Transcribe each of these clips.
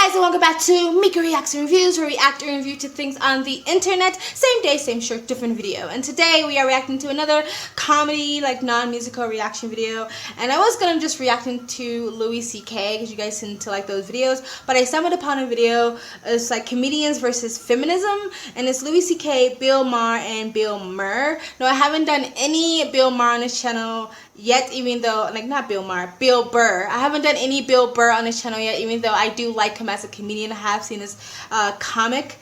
guys, and welcome back to Mika Reacts and Reviews, where we react and review to things on the internet. Same day, same shirt, different video. And today we are reacting to another comedy, like non-musical reaction video. And I was gonna just reacting to Louis C.K. because you guys seem to like those videos. But I stumbled upon a video. It's like comedians versus feminism, and it's Louis C.K., Bill Maher, and Bill Burr. No, I haven't done any Bill Maher on this channel yet, even though, like, not Bill Maher, Bill Burr. I haven't done any Bill Burr on this channel yet, even though I do like him as a comedian. I have seen his comic.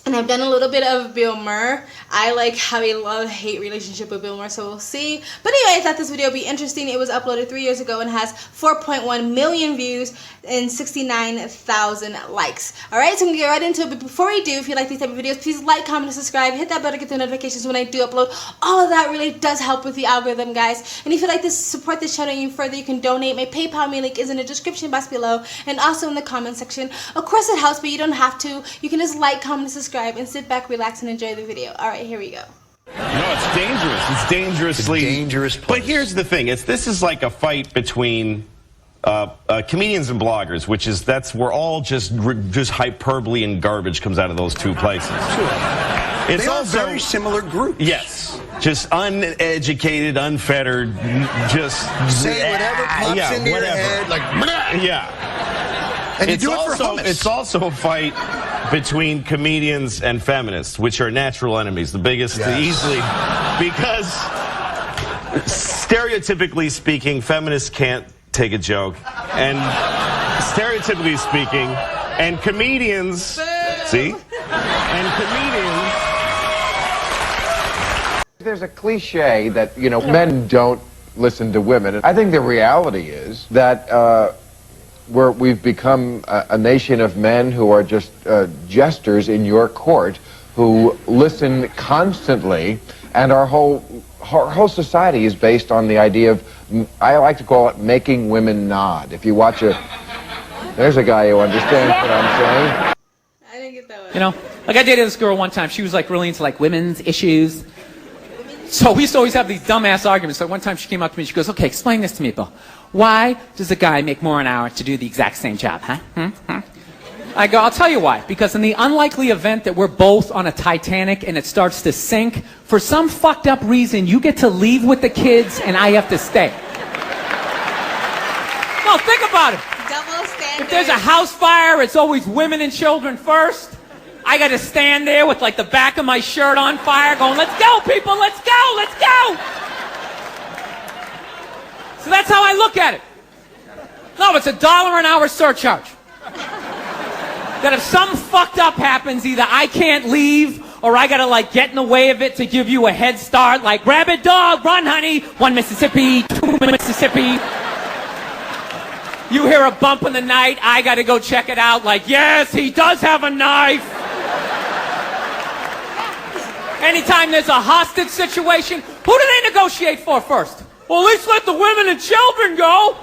And I've done a little bit of Bill Maher. I like have a love-hate relationship with Bill Maher, so we'll see. But anyway, I thought this video would be interesting. It was uploaded 3 years ago and has 4.1 million views and 69,000 likes. Alright, so I'm going to get right into it. But before we do, if you like these type of videos, please like, comment, and subscribe. Hit that bell to get the notifications when I do upload. All of that really does help with the algorithm, guys. And if you'd like to support this channel even further, you can donate. My PayPal link is in the description box below and also in the comment section. Of course it helps, but you don't have to. You can just like, comment, and subscribe, and sit back, relax, and enjoy the video. Alright, here we go. No, it's dangerous. It's dangerously dangerous place. But here's the thing: this is like a fight between comedians and bloggers, which is we're all just hyperbole and garbage comes out of those two places. Sure. It's they are also very similar groups. Yes, just uneducated, unfettered, just say whatever pops into your head, like yeah. And you do it for hummus. It's also a fight between comedians and feminists, which are natural enemies, the biggest, easily, because stereotypically speaking, feminists can't take a joke, and stereotypically speaking, and comedians, see, and comedians. There's a cliche that, men don't listen to women. I think the reality is that we've become a nation of men who are just jesters in your court, who listen constantly, and our whole society is based on the idea of, I like to call it, making women nod. If you watch there's a guy who understands what I'm saying. I didn't get that one. You know, like I dated this girl one time. She was like really into like women's issues. So we used to always have these dumbass arguments. So one time she came up to me, she goes, "Okay, explain this to me, Bill. Why does a guy make more an hour to do the exact same job, huh? I go, "I'll tell you why. Because in the unlikely event that we're both on a Titanic and it starts to sink, for some fucked up reason, you get to leave with the kids and I have to stay." No, think about it. Double standard. If there's a house fire, it's always women and children first. I got to stand there with like the back of my shirt on fire going, "Let's go, people, let's go, let's go." So that's how I look at it. No, it's $1 an hour surcharge. That if something fucked up happens, either I can't leave or I gotta like get in the way of it to give you a head start, like rabid dog, run honey, 1 Mississippi, 2 Mississippi. You hear a bump in the night, I gotta go check it out, like, yes, he does have a knife. Anytime there's a hostage situation, who do they negotiate for first? Well, at least let the women and children go.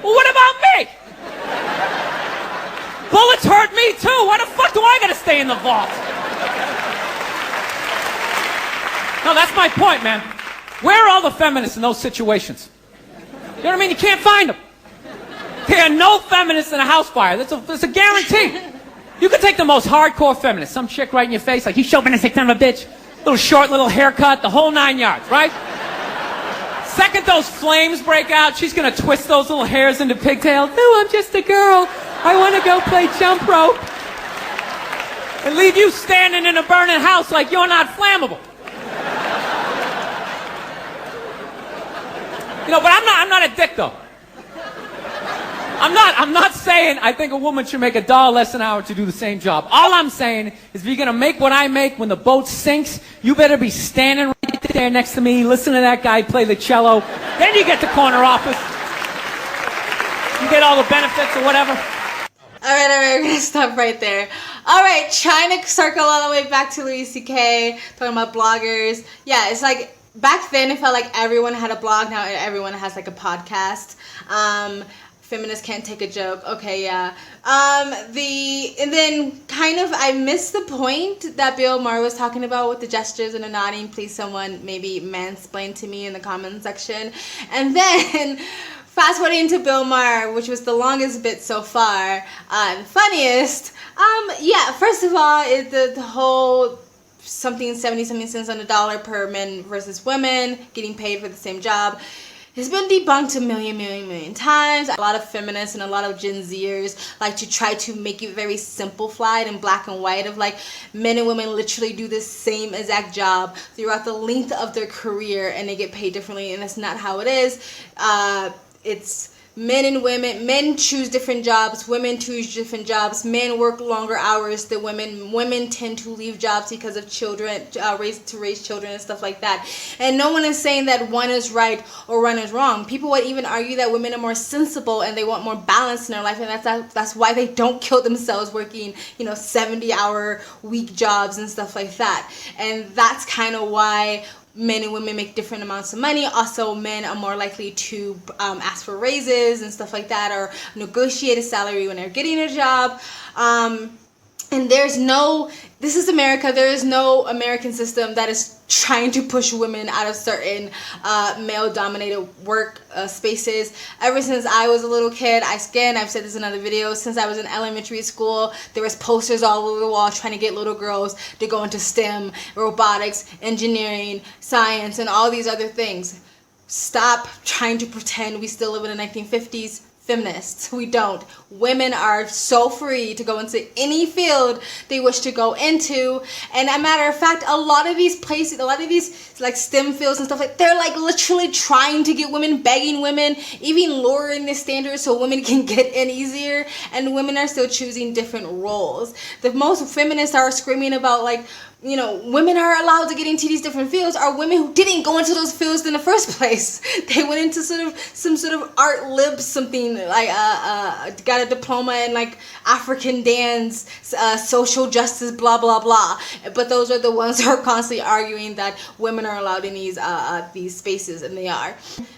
Well, what about me? Bullets hurt me too. Why the fuck do I gotta stay in the vault? No, that's my point, man. Where are all the feminists in those situations? You know what I mean? You can't find them. There are no feminists in a house fire. That's a guarantee. You could take the most hardcore feminist, some chick right in your face, like, "You chauvinistic son of a bitch." Little short, little haircut, the whole 9 yards, right? Second those flames break out, she's gonna twist those little hairs into pigtails. "No, I'm just a girl. I want to go play jump rope." And leave you standing in a burning house like you're not flammable. But I'm not a dick though. I'm not saying I think a woman should make $1 less an hour to do the same job. All I'm saying is if you're going to make what I make when the boat sinks, you better be standing right there next to me, listen to that guy play the cello. Then you get the corner office. You get all the benefits or whatever. Alright, we're gonna stop right there. Alright, trying to circle all the way back to Louis C.K., talking about bloggers. Yeah, it's like, back then it felt like everyone had a blog, now everyone has like a podcast. Feminists can't take a joke. Okay, yeah. And then kind of I missed the point that Bill Maher was talking about with the gestures and the nodding. Please someone maybe mansplain to me in the comment section. And then Fast forwarding to Bill Maher, which was the longest bit so far, the funniest. Yeah, first of all, the whole something 70-something cents on the dollar per men versus women getting paid for the same job has been debunked a million times. A lot of feminists and a lot of Gen Zers like to try to make it very simplified and black and white of like men and women literally do the same exact job throughout the length of their career and they get paid differently, and that's not how it is. It's men and women. Men choose different jobs. Women choose different jobs. Men work longer hours than women. Women tend to leave jobs because of children, raise children and stuff like that. And no one is saying that one is right or one is wrong. People would even argue that women are more sensible and they want more balance in their life, and that's why they don't kill themselves working 70-hour week jobs and stuff like that. And that's kind of why men and women make different amounts of money. Also, men are more likely to ask for raises and stuff like that, or negotiate a salary when they're getting a job. And this is America, there is no American system that is trying to push women out of certain male-dominated work spaces. Ever since I was a little kid, I've said this in other videos, since I was in elementary school, there was posters all over the wall trying to get little girls to go into STEM, robotics, engineering, science, and all these other things. Stop trying to pretend we still live in the 1950s. Feminists, we don't. Women are so free to go into any field they wish to go into, and a matter of fact, a lot of these places, a lot of these like STEM fields and stuff like, they're like literally trying to get women, begging women, even lowering the standards so women can get in easier, and women are still choosing different roles. The most feminists are screaming about like, women are allowed to get into these different fields are women who didn't go into those fields in the first place. They went into some sort of art lib something, like got a diploma in like African dance, social justice, blah blah blah. But those are the ones who are constantly arguing that women are allowed in these spaces, and they are.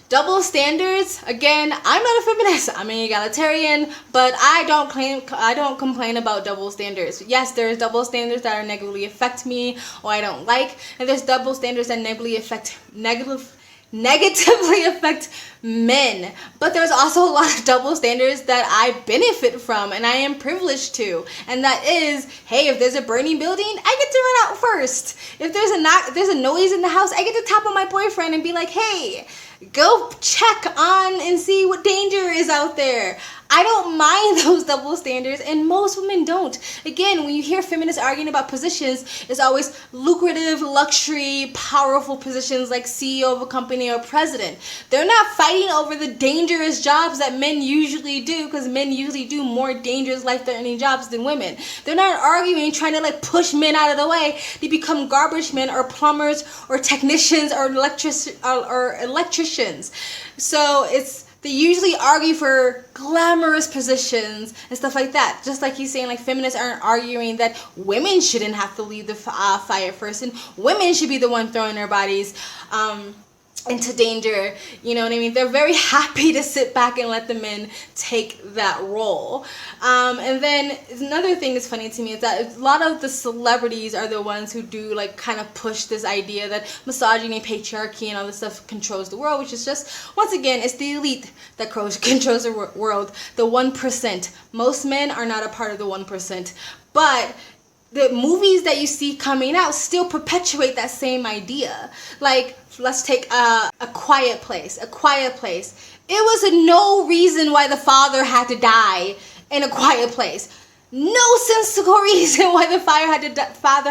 Double standards, again, I'm not a feminist, I'm an egalitarian, but I don't complain about double standards. Yes, there's double standards that are negatively affect me or I don't like, and there's double standards that negatively affect men. But there's also a lot of double standards that I benefit from and I am privileged to. And that is, hey, if there's a burning building, I get to run out first. If there's a noise in the house, I get to tap on my boyfriend and be like, hey, go check on and see what danger is out there. I don't mind those double standards, and most women don't. Again, when you hear feminists arguing about positions, it's always lucrative, luxury, powerful positions like CEO of a company or president. They're not fighting over the dangerous jobs that men usually do, because men usually do more dangerous, life-threatening jobs than women. They're not arguing, trying to like push men out of the way to become garbage men or plumbers or technicians or electricians. So they usually argue for glamorous positions and stuff like that. Just like he's saying, like, feminists aren't arguing that women shouldn't have to lead the fire first, and women should be the one throwing their bodies into danger. You know what I mean? They're very happy to sit back and let the men take that role. And then another thing that's funny to me is that a lot of the celebrities are the ones who do like kind of push this idea that misogyny, patriarchy, and all this stuff controls the world, which is just, once again, it's the elite that controls the world, the 1%. Most men are not a part of the 1%, but the movies that you see coming out still perpetuate that same idea. Like, let's take A Quiet Place. A Quiet Place. It was no reason why the father had to die in A Quiet Place. No sensible reason why the father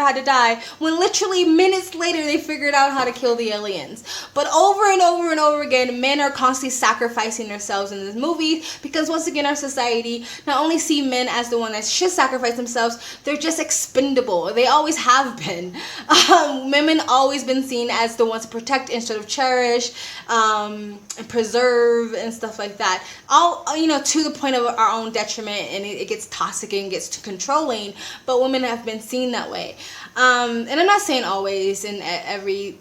had to die, when literally minutes later they figured out how to kill the aliens. But over and over and over again, men are constantly sacrificing themselves in this movie, because once again, our society not only see men as the one that should sacrifice themselves, they're just expendable. They always have been. Women always been seen as the ones to protect instead of cherish, and preserve and stuff like that. All, to the point of our own detriment, and it gets toxic and gets too controlling, but women have been seen that way. And I'm not saying always, and at every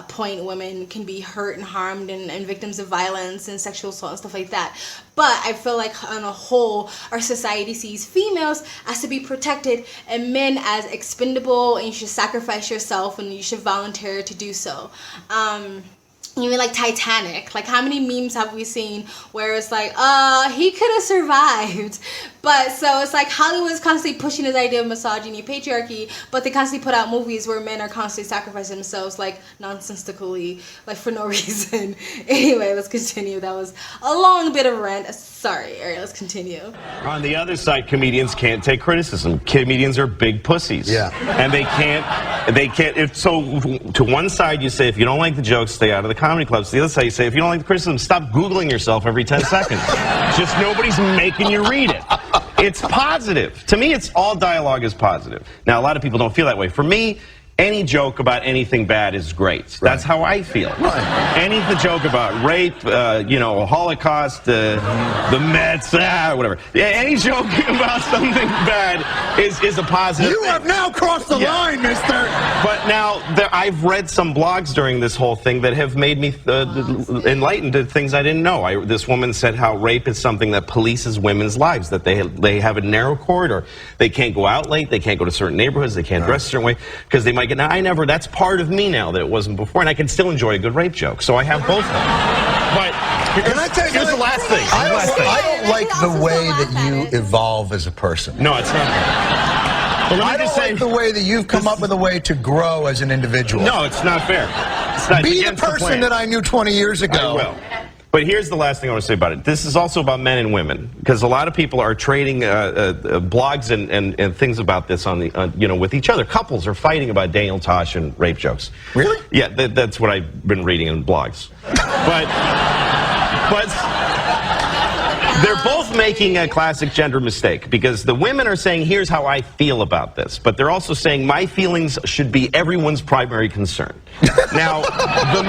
point women can be hurt and harmed and victims of violence and sexual assault and stuff like that. But I feel like on a whole, our society sees females as to be protected and men as expendable, and you should sacrifice yourself and you should volunteer to do so. Even like Titanic, like how many memes have we seen where it's like, he could have survived. But so it's like Hollywood's constantly pushing this idea of misogyny, patriarchy, but they constantly put out movies where men are constantly sacrificing themselves like nonsensically, like for no reason. Anyway, let's continue. That was a long bit of rant. Sorry. All right, let's continue. On the other side, comedians can't take criticism. Comedians are big pussies. Yeah. And they can't, so to one side you say, if you don't like the jokes, stay out of the comedy clubs. To the other side you say, if you don't like the criticism, stop Googling yourself every 10 seconds. Just nobody's making you read it. It's positive. To me, it's all dialogue is positive. Now, a lot of people don't feel that way. For me, any joke about anything bad is great. Right. That's how I feel. Right. Any joke about rape, Holocaust, the Mets, whatever. Yeah, any joke about something bad is a positive You thing. have now crossed the line, mister. But now, I've read some blogs during this whole thing that have made me enlightened to things I didn't know. This woman said how rape is something that polices women's lives, that they have a narrow corridor. They can't go out late, they can't go to certain neighborhoods, they can't dress a certain way, because they might get... Now, that's part of me now that it wasn't before, and I can still enjoy a good rape joke, so I have both of them. But here's the last thing. I don't like the way that you evolve as a person. No, it's not. But I don't like the way that you've come up with a way to grow as an individual. No, it's not fair. It's not Be the person that I knew 20 years ago. I will. But here's the last thing I want to say about it. This is also about men and women, because a lot of people are trading blogs and things about this on the with each other. Couples are fighting about Daniel Tosh and rape jokes. Really? Yeah, that's what I've been reading in blogs. But they're both making a classic gender mistake, because the women are saying, here's how I feel about this, but they're also saying my feelings should be everyone's primary concern. Now, the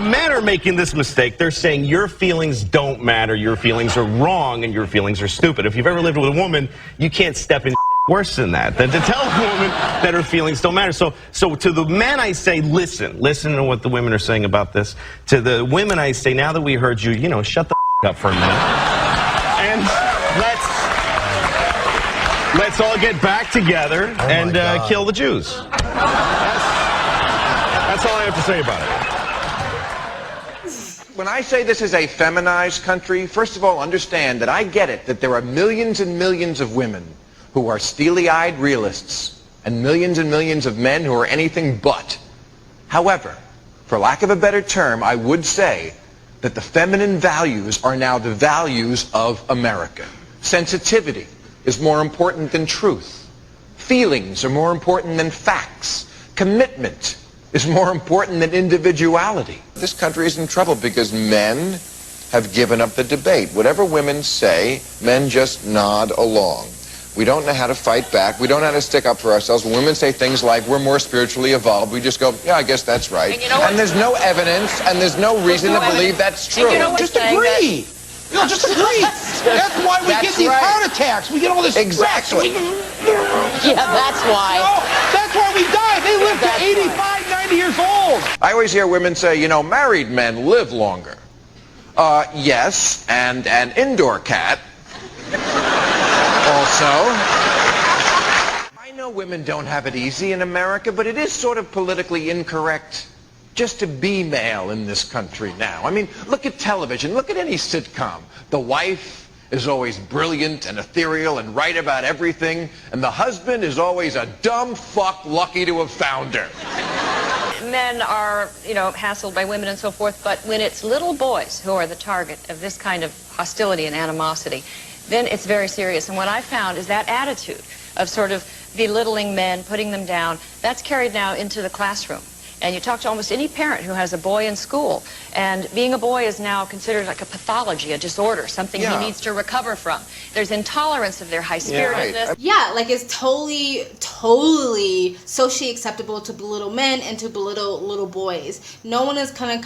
men are making this mistake. They're saying your feelings don't matter, your feelings are wrong, and your feelings are stupid. If you've ever lived with a woman, you can't step in worse than that, than to tell a woman that her feelings don't matter. So to the men I say, listen to what the women are saying about this. To the women I say, now that we heard you, shut the up for a minute. And let's all get back together and kill the Jews. That's all I have to say about it. When I say this is a feminized country, first of all, understand that I get it, that there are millions and millions of women who are steely-eyed realists and millions of men who are anything but. However, for lack of a better term, I would say that the feminine values are now the values of America. Sensitivity is more important than truth. Feelings are more important than facts. Commitment is more important than individuality. This country is in trouble because men have given up the debate. Whatever women say, men just nod along. We don't know how to fight back. We don't know how to stick up for ourselves. When women say things like, we're more spiritually evolved, we just go, yeah, I guess that's right. And there's no evidence, and there's no reason to believe that's true. Just agree. Just agree. That's why we get these heart attacks. We get all this stress. Exactly. Yeah, that's why. That's why we die. They live to 85, 90 years old. I always hear women say, married men live longer. Yes, and an indoor cat. Also, I know women don't have it easy in America, but it is sort of politically incorrect just to be male in this country now. I mean, look at television, look at any sitcom. The wife is always brilliant and ethereal and right about everything, and the husband is always a dumb fuck lucky to have found her. Men are, hassled by women and so forth, but when it's little boys who are the target of this kind of hostility and animosity, then it's very serious. And what I found is that attitude of sort of belittling men, putting them down, that's carried now into the classroom. And you talk to almost any parent who has a boy in school, and being a boy is now considered like a pathology, a disorder, something he needs to recover from. There's intolerance of their high-spiritedness. Yeah, like it's totally socially acceptable to belittle men and to belittle little boys. No one is gonna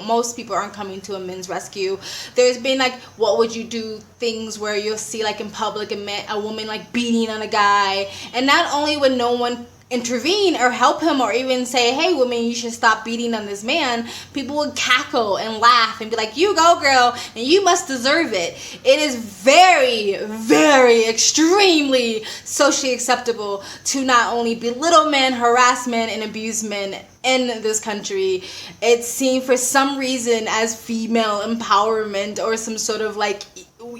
most people aren't coming to a men's rescue. There's been like, what would you do things where you'll see like in public a woman like beating on a guy, and not only would no one intervene or help him or even say, hey, women, you should stop beating on this man, people would cackle and laugh and be like, you go, girl, and you must deserve it. It is very, very extremely socially acceptable to not only belittle men, harass men, and abuse men in this country. It's seen for some reason as female empowerment or some sort of like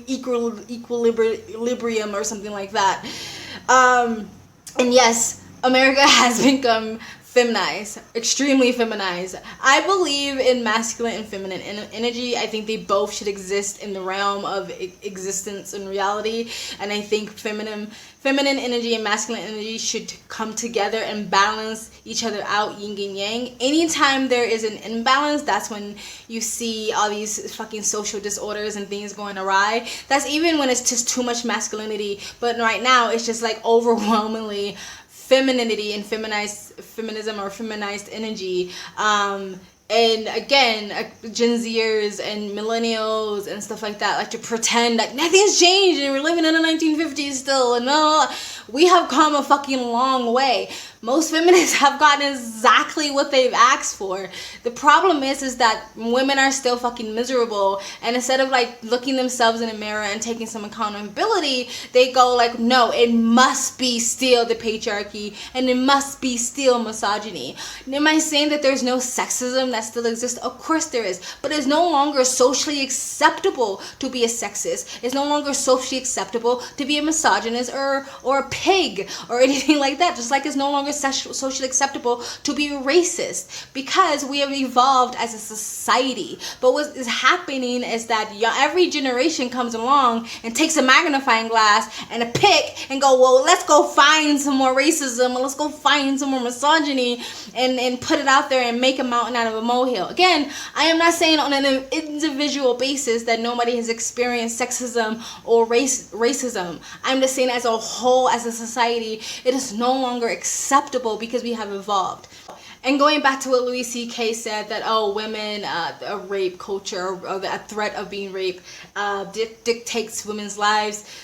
equilibrium or something like that. And yes, America has become feminized, extremely feminized. I believe in masculine and feminine energy. I think they both should exist in the realm of existence and reality. And I think feminine energy and masculine energy should come together and balance each other out, yin and yang. Anytime there is an imbalance, that's when you see all these fucking social disorders and things going awry. That's even when it's just too much masculinity. But right now, it's just like overwhelmingly femininity and feminism or feminized energy. And again, Gen Zers and millennials and stuff like that like to pretend that nothing's changed and we're living in the 1950s still. And no, we have come a fucking long way. Most feminists have gotten exactly what they've asked for. The problem is that women are still fucking miserable, and instead of like looking themselves in the mirror and taking some accountability, they go like, no, it must be still the patriarchy and it must be still misogyny. Am I saying that there's no sexism that still exists? Of course there is, but it's no longer socially acceptable to be a sexist. It's no longer socially acceptable to be a misogynist or a pig or anything like that, just like it's no longer socially acceptable to be racist, because we have evolved as a society. But what is happening is that every generation comes along and takes a magnifying glass and a pick and go, well, let's go find some more racism, or let's go find some more misogyny and put it out there and make a mountain out of a molehill. Again, I am not saying on an individual basis that nobody has experienced sexism or racism. I'm just saying as a whole, as a society, it is no longer acceptable because we have evolved. And going back to what Louis C.K. said, that, oh, women, a rape culture, or the threat of being raped dictates women's lives.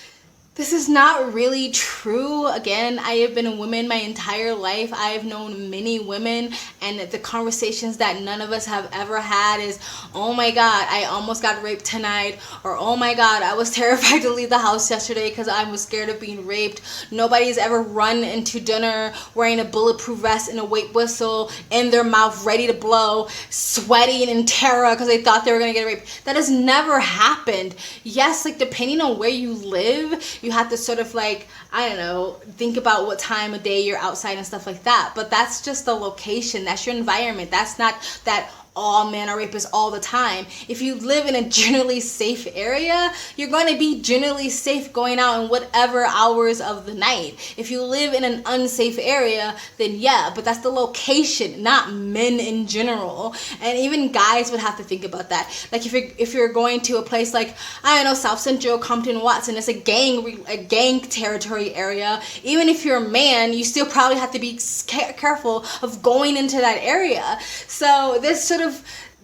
This is not really true. Again, I have been a woman my entire life. I have known many women, and the conversations that none of us have ever had is, oh my God, I almost got raped tonight, or oh my God, I was terrified to leave the house yesterday because I was scared of being raped. Nobody's ever run into dinner wearing a bulletproof vest and a weight whistle in their mouth ready to blow, sweating in terror because they thought they were going to get raped. That has never happened. Yes, like depending on where you live, you have to sort of like, I don't know, think about what time of day you're outside and stuff like that. But that's just the location. That's your environment. That's not that all men are rapists all the time. If you live in a generally safe area, you're going to be generally safe going out in whatever hours of the night. If you live in an unsafe area, then yeah, but that's the location, not men in general. And even guys would have to think about that. Like if you're going to a place like, I don't know, South Central, Compton, Watson, it's a gang territory area. Even if you're a man, you still probably have to be careful of going into that area. So this sort of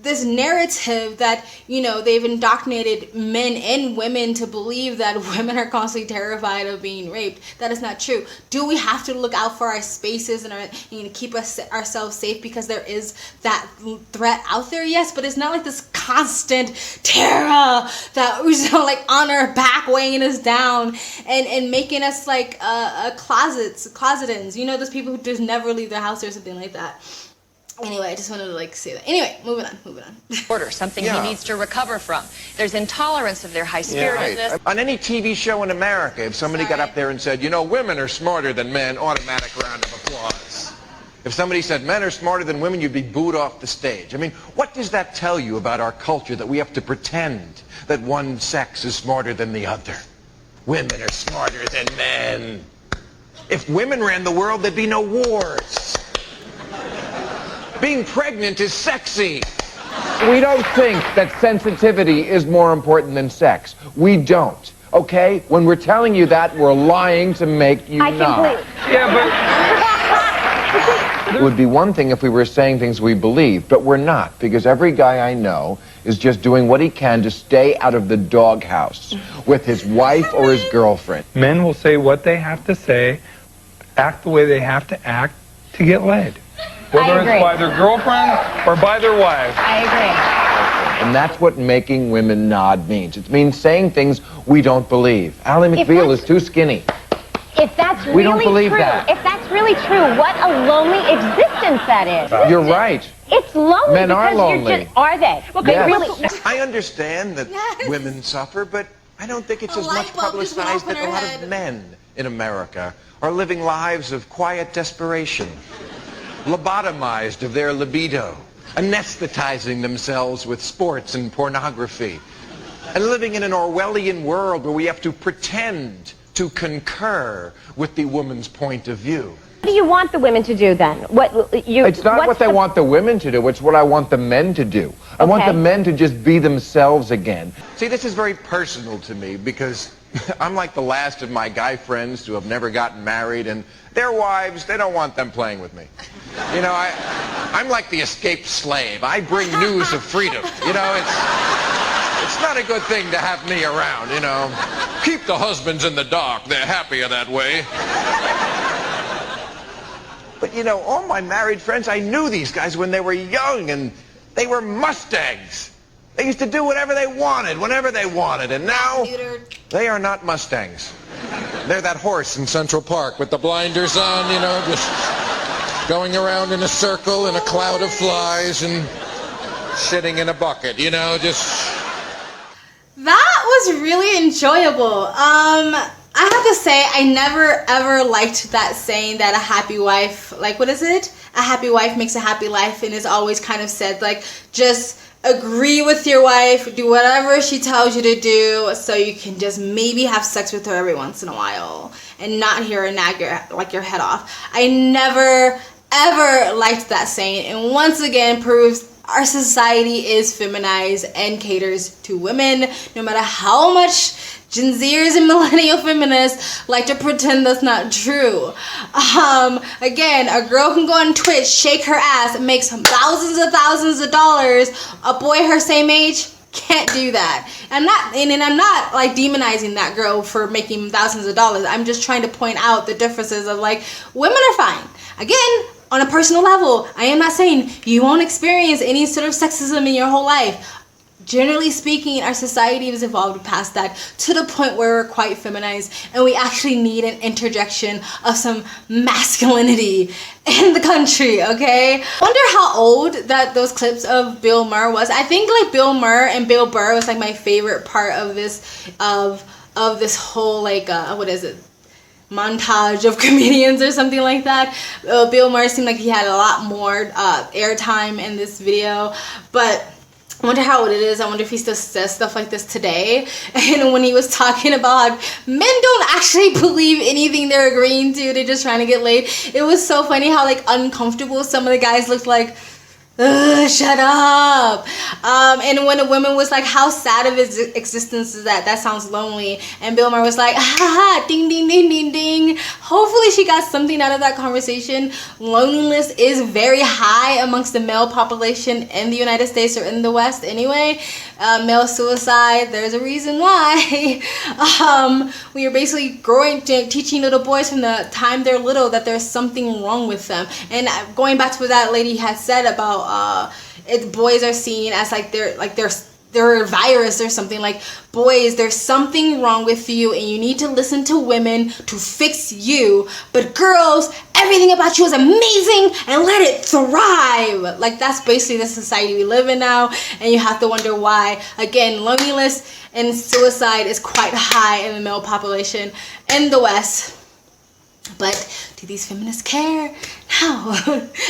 this narrative that, you know, they've indoctrinated men and women to believe that women are constantly terrified of being raped. That is not true. Do we have to look out for our spaces and keep ourselves safe because there is that threat out there? Yes, but it's not like this constant terror that was like on our back, weighing us down and making us like closetins. You know, those people who just never leave their house or something like that. Anyway, I just wanted to like say that. Anyway, moving on. Order, something he needs to recover from. There's intolerance of their high-spiritedness. Yeah, right. On any TV show in America, if somebody got up there and said, you know, women are smarter than men, automatic round of applause. If somebody said men are smarter than women, you'd be booed off the stage. I mean, what does that tell you about our culture, that we have to pretend that one sex is smarter than the other? Women are smarter than men. If women ran the world, there'd be no wars. Being pregnant is sexy. We don't think that sensitivity is more important than sex. We don't. Okay? When we're telling you that, we're lying to make you not. Yeah, but it would be one thing if we were saying things we believe, but we're not, because every guy I know is just doing what he can to stay out of the doghouse with his wife or his girlfriend. Men will say what they have to say act the way they have to act to get laid. Whether it's by their girlfriend or by their wife. I agree. And that's what making women nod means. It means saying things we don't believe. Ally McBeal is too skinny. If that's We don't believe true, that. if that's really true, what a lonely existence that is. You're right. It's lonely. Men are because lonely. You're just, are they? They Yes. really. I understand that women suffer, but I don't think it's A as light much bulb just went publicized off in that a her lot head. of men in America are living lives of quiet desperation, lobotomized of their libido, anesthetizing themselves with sports and pornography, and living in an Orwellian world where we have to pretend to concur with the woman's point of view. What do you want the women to do then? It's not what they want the women to do, it's what I want the men to do. I want the men to just be themselves again. See, this is very personal to me because I'm like the last of my guy friends who have never gotten married, and their wives, they don't want them playing with me. You know, I'm like the escaped slave. I bring news of freedom. You know, it's not a good thing to have me around, you know. Keep the husbands in the dark. They're happier that way. But, you know, all my married friends, I knew these guys when they were young, and they were Mustangs. They used to do whatever they wanted, whenever they wanted, and now they are not Mustangs. They're that horse in Central Park with the blinders on, you know, just going around in a circle in a cloud of flies and shitting in a bucket, you know, just... That was really enjoyable. I have to say, I never ever liked that saying that a happy wife, like, what is it? A happy wife makes a happy life, and it's always kind of said, like, just agree with your wife, do whatever she tells you to do, so you can just maybe have sex with her every once in a while, and not hear her nag your head off. I never ever liked that saying, and once again proves our society is feminized and caters to women, no matter how much Gen Zers and millennial feminists like to pretend that's not true. Again, a girl can go on Twitch, shake her ass, makes thousands of dollars. A boy her same age can't do that. I'm not like demonizing that girl for making thousands of dollars. I'm just trying to point out the differences of, like, women are fine. Again, on a personal level, I am not saying you won't experience any sort of sexism in your whole life. Generally speaking, our society has evolved past that to the point where we're quite feminized, and we actually need an interjection of some masculinity in the country, okay? I wonder how old that those clips of Bill Maher was. I think, like, Bill Maher and Bill Burr was, like, my favorite part of this this whole, like, what is it? Montage of comedians or something like that. Bill Maher seemed like he had a lot more airtime in this video, but I wonder how old it is. I wonder if he still says stuff like this today. And when he was talking about men don't actually believe anything they're agreeing to, they're just trying to get laid, it was so funny how, like, uncomfortable some of the guys looked like. Shut up. And when a woman was like, how sad of his existence is that? That sounds lonely. And Bill Maher was like, ha, ding, ding, ding, ding, ding. Hopefully she got something out of that conversation. Loneliness is very high amongst the male population in the United States, or in the West anyway. Male suicide, there's a reason why. We are basically teaching little boys from the time they're little that there's something wrong with them. And going back to what that lady had said about boys are seen as they're a virus or something. Like, boys, there's something wrong with you and you need to listen to women to fix you, but girls, everything about you is amazing and let it thrive. Like, that's basically the society we live in now, and you have to wonder why. Again, loneliness and suicide is quite high in the male population in the West. But do these feminists care? No.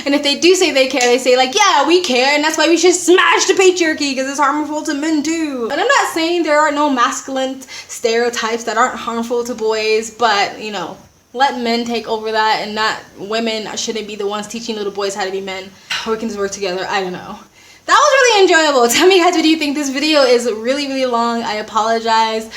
And if they do say they care, they say, like, yeah, we care, and that's why we should smash the patriarchy because it's harmful to men too. And I'm not saying there are no masculine stereotypes that aren't harmful to boys, but, you know, let men take over that, and not women shouldn't be the ones teaching little boys how to be men. Or we can just work together. I don't know. That was really enjoyable. Tell me, guys, what do you think? This video is really, really long. I apologize.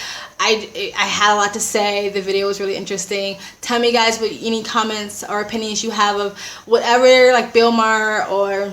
I had a lot to say. The video was really interesting. Tell me, guys, what any comments or opinions you have of whatever, like, Bill Maher or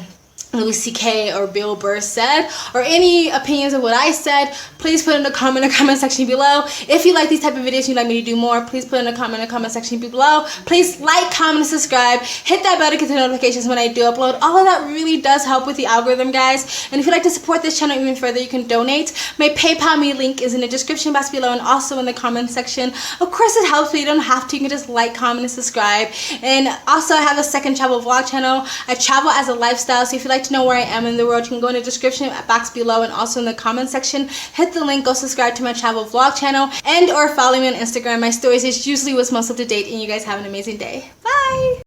Louis C.K. or Bill Burr said, or any opinions of what I said, please put in the comment section below. If you like these type of videos and you'd like me to do more, please put in the comment section below. Please like, comment, and subscribe. Hit that bell to get the notifications when I do upload. All of that really does help with the algorithm, guys. And if you'd like to support this channel even further, you can donate. My PayPal me link is in the description box below and also in the comment section. Of course it helps, but you don't have to. You can just like, comment, and subscribe. And also I have a second travel vlog channel. I travel as a lifestyle, so if you'd like to know where I am in the world, you can go in the description box below and also in the comment section. Hit the link, go subscribe to my travel vlog channel, and or follow me on Instagram. My stories is usually what's most up to date, and you guys have an amazing day. Bye!